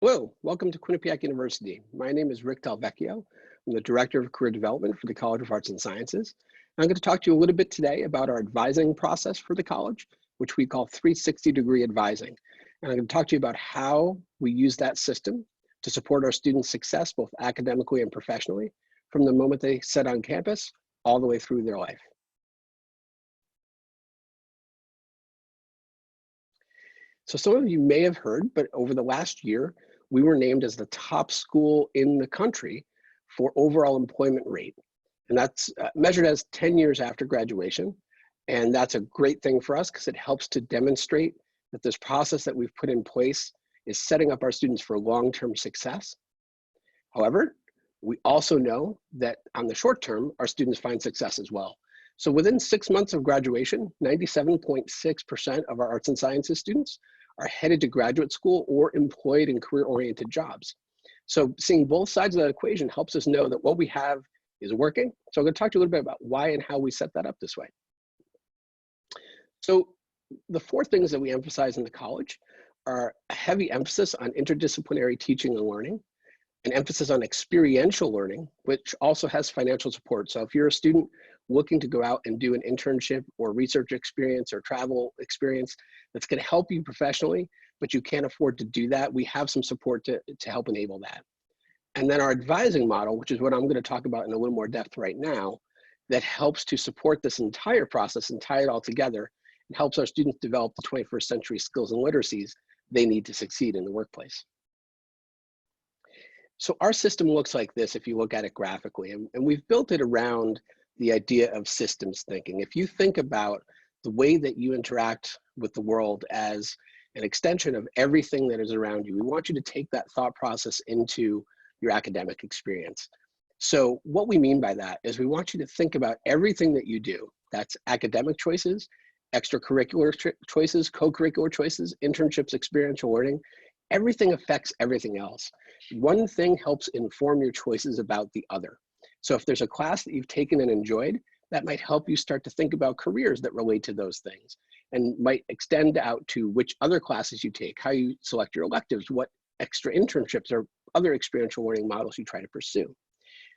Hello, welcome to Quinnipiac University. My name is Rick Delvecchio. I'm the Director of Career Development for the College of Arts and Sciences. I'm going to talk to you a little bit today about our advising process for the college, which we call 360-degree advising. And I'm going to talk to you about how we use that system to support our students' success, both academically and professionally, from the moment they set on campus all the way through their life. So some of you may have heard, but over the last year, we were named as the top school in the country for overall employment rate. And that's measured as 10 years after graduation. And that's a great thing for us because it helps to demonstrate that this process that we've put in place is setting up our students for long-term success. However, we also know that on the short term, our students find success as well. So within 6 months of graduation, 97.6% of our arts and sciences students are headed to graduate school or employed in career-oriented jobs. So seeing both sides of that equation helps us know that what we have is working. So I'm going to talk to you a little bit about why and how we set that up this way. So the four things that we emphasize in the college are a heavy emphasis on interdisciplinary teaching and learning, an emphasis on experiential learning, which also has financial support. So if you're a student looking to go out and do an internship or research experience or travel experience that's going to help you professionally, but you can't afford to do that, we have some support to help enable that. And then our advising model, which is what I'm going to talk about in a little more depth right now, that helps to support this entire process and tie it all together and helps our students develop the 21st century skills and literacies they need to succeed in the workplace. So our system looks like this if you look at it graphically, and we've built it around the idea of systems thinking. If you think about the way that you interact with the world as an extension of everything that is around you, we want you to take that thought process into your academic experience. So what we mean by that is we want you to think about everything that you do. That's academic choices, extracurricular choices, co-curricular choices, internships, experiential learning. Everything affects everything else. One thing helps inform your choices about the other. So if there's a class that you've taken and enjoyed, that might help you start to think about careers that relate to those things and might extend out to which other classes you take, how you select your electives, what extra internships or other experiential learning models you try to pursue.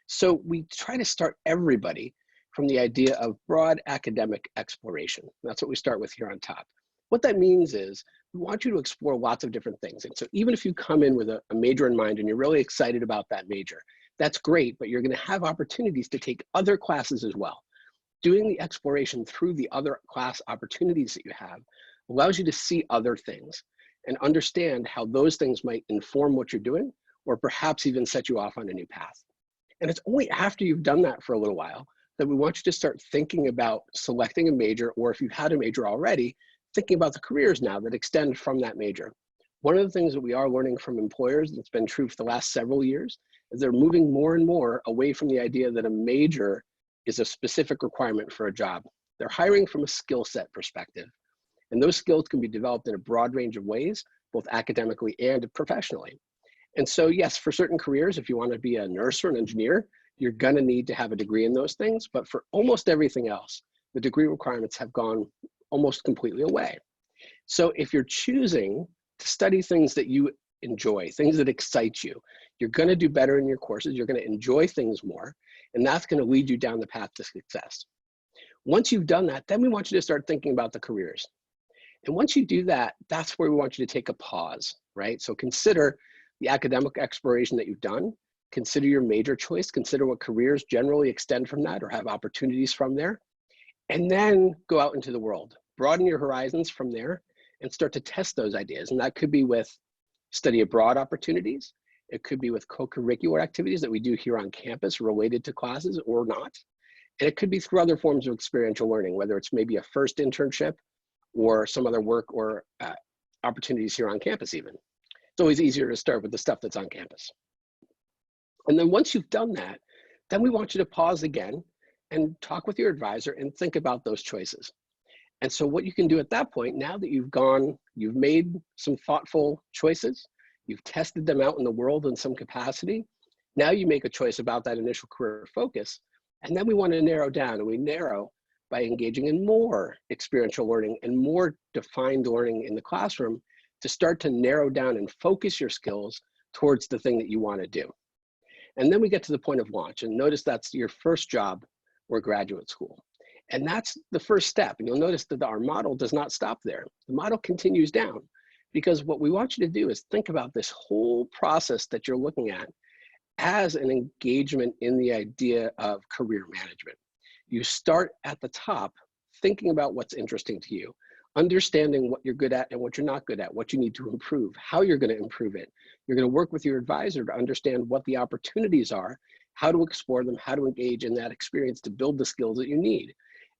So we try to start everybody from the idea of broad academic exploration. That's what we start with here on top. What that means is we want you to explore lots of different things. And so even if you come in with a major in mind and you're really excited about that major, that's great, but you're going to have opportunities to take other classes as well. Doing the exploration through the other class opportunities that you have allows you to see other things and understand how those things might inform what you're doing or perhaps even set you off on a new path. And it's only after you've done that for a little while that we want you to start thinking about selecting a major, or if you've had a major already, thinking about the careers now that extend from that major. One of the things that we are learning from employers that's been true for the last several years is they're moving more and more away from the idea that a major is a specific requirement for a job. They're hiring from a skill set perspective. And those skills can be developed in a broad range of ways, both academically and professionally. And so yes, for certain careers, if you want to be a nurse or an engineer, you're going to need to have a degree in those things. But for almost everything else, the degree requirements have gone almost completely away. So if you're choosing to study things that you enjoy, things that excite you, you're going to do better in your courses, you're going to enjoy things more, and that's going to lead you down the path to success. Once you've done that, then we want you to start thinking about the careers. And once you do that, that's where we want you to take a pause, right? So consider the academic exploration that you've done, consider your major choice, consider what careers generally extend from that or have opportunities from there, and then go out into the world. Broaden your horizons from there and start to test those ideas. And that could be with study abroad opportunities. It could be with co-curricular activities that we do here on campus related to classes or not. And it could be through other forms of experiential learning, whether it's maybe a first internship or some other work or opportunities here on campus even. It's always easier to start with the stuff that's on campus. And then once you've done that, then we want you to pause again and talk with your advisor and think about those choices. And so what you can do at that point, now that you've made some thoughtful choices, you've tested them out in the world in some capacity, now you make a choice about that initial career focus. And then we want to narrow down, and we narrow by engaging in more experiential learning and more defined learning in the classroom to start to narrow down and focus your skills towards the thing that you want to do. And then we get to the point of launch, and notice that's your first job or graduate school. And that's the first step. And you'll notice that our model does not stop there. The model continues down, because what we want you to do is think about this whole process that you're looking at as an engagement in the idea of career management. You start at the top, thinking about what's interesting to you, understanding what you're good at and what you're not good at, what you need to improve, how you're going to improve it. You're going to work with your advisor to understand what the opportunities are, how to explore them, how to engage in that experience to build the skills that you need.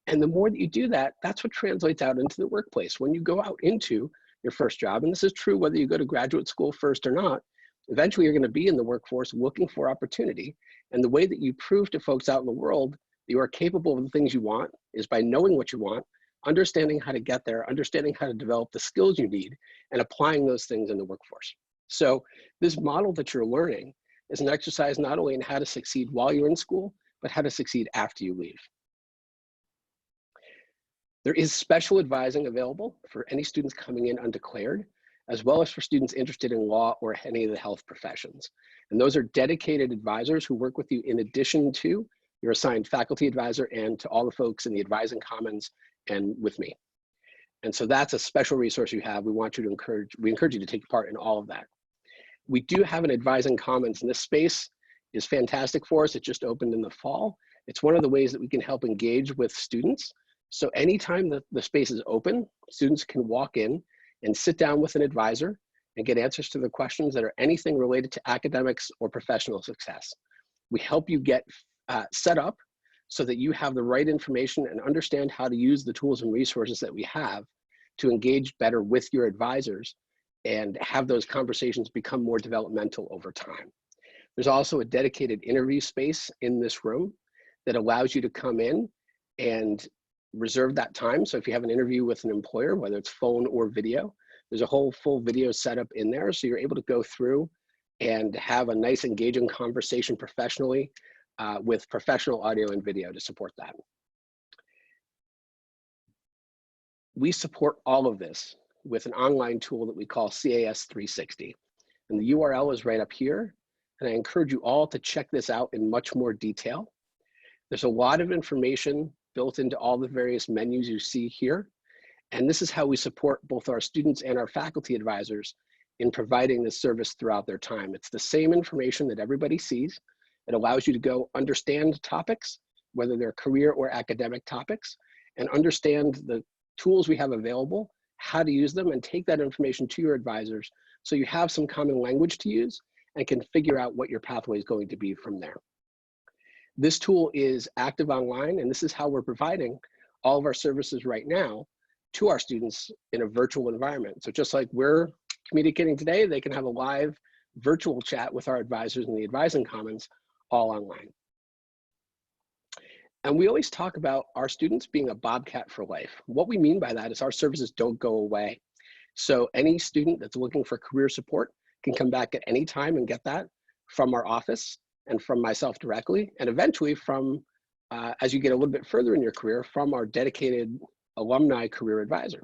And the more that you do that, that's what translates out into the workplace. When you go out into your first job, and this is true whether you go to graduate school first or not, eventually you're going to be in the workforce looking for opportunity. And the way that you prove to folks out in the world that you are capable of the things you want is by knowing what you want, understanding how to get there, understanding how to develop the skills you need, and applying those things in the workforce. So this model that you're learning is an exercise not only in how to succeed while you're in school, but how to succeed after you leave. There is special advising available for any students coming in undeclared, as well as for students interested in law or any of the health professions. And those are dedicated advisors who work with you in addition to your assigned faculty advisor and to all the folks in the advising commons and with me. And so that's a special resource you have. We encourage you to take part in all of that. We do have an advising commons, and this space is fantastic for us. It just opened in the fall. It's one of the ways that we can help engage with students. So anytime that the space is open, students can walk in and sit down with an advisor and get answers to the questions that are anything related to academics or professional success. We help you get set up so that you have the right information and understand how to use the tools and resources that we have to engage better with your advisors and have those conversations become more developmental over time. There's also a dedicated interview space in this room that allows you to come in and reserve that time. So if you have an interview with an employer, whether it's phone or video, there's a whole full video setup in there. So you're able to go through and have a nice engaging conversation professionally with professional audio and video to support that. We support all of this with an online tool that we call CAS 360. And the URL is right up here. And I encourage you all to check this out in much more detail. There's a lot of information built into all the various menus you see here. And this is how we support both our students and our faculty advisors in providing this service throughout their time. It's the same information that everybody sees. It allows you to go understand topics, whether they're career or academic topics, and understand the tools we have available, how to use them, and take that information to your advisors so you have some common language to use and can figure out what your pathway is going to be from there. This tool is active online, and this is how we're providing all of our services right now to our students in a virtual environment. So just like we're communicating today, they can have a live virtual chat with our advisors in the advising commons all online. And we always talk about our students being a Bobcat for life. What we mean by that is our services don't go away. So any student that's looking for career support can come back at any time and get that from our office and from myself directly, and eventually from, as you get a little bit further in your career, from our dedicated alumni career advisor.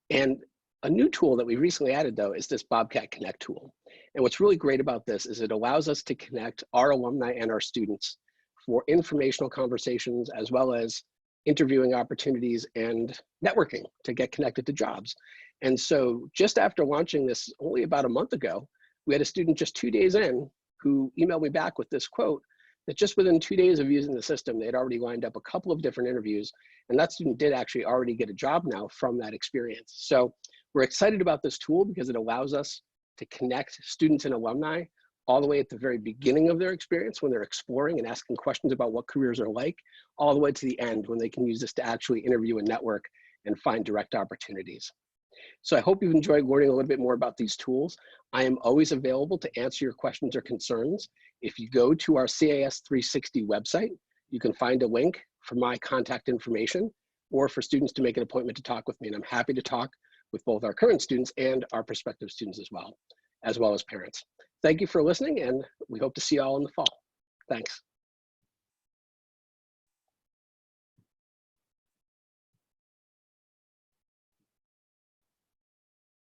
And a new tool that we recently added, though, is this Bobcat Connect tool. And what's really great about this is it allows us to connect our alumni and our students for informational conversations, as well as interviewing opportunities and networking to get connected to jobs. And so just after launching this only about a month ago, we had a student just 2 days in who emailed me back with this quote that just within 2 days of using the system, they had already lined up a couple of different interviews. And that student did actually already get a job now from that experience. So we're excited about this tool because it allows us to connect students and alumni all the way at the very beginning of their experience when they're exploring and asking questions about what careers are like, all the way to the end when they can use this to actually interview and network and find direct opportunities. So I hope you've enjoyed learning a little bit more about these tools. I am always available to answer your questions or concerns. If you go to our CAS 360 website, you can find a link for my contact information or for students to make an appointment to talk with me. And I'm happy to talk with both our current students and our prospective students as well as parents. Thank you for listening, and we hope to see you all in the fall. Thanks.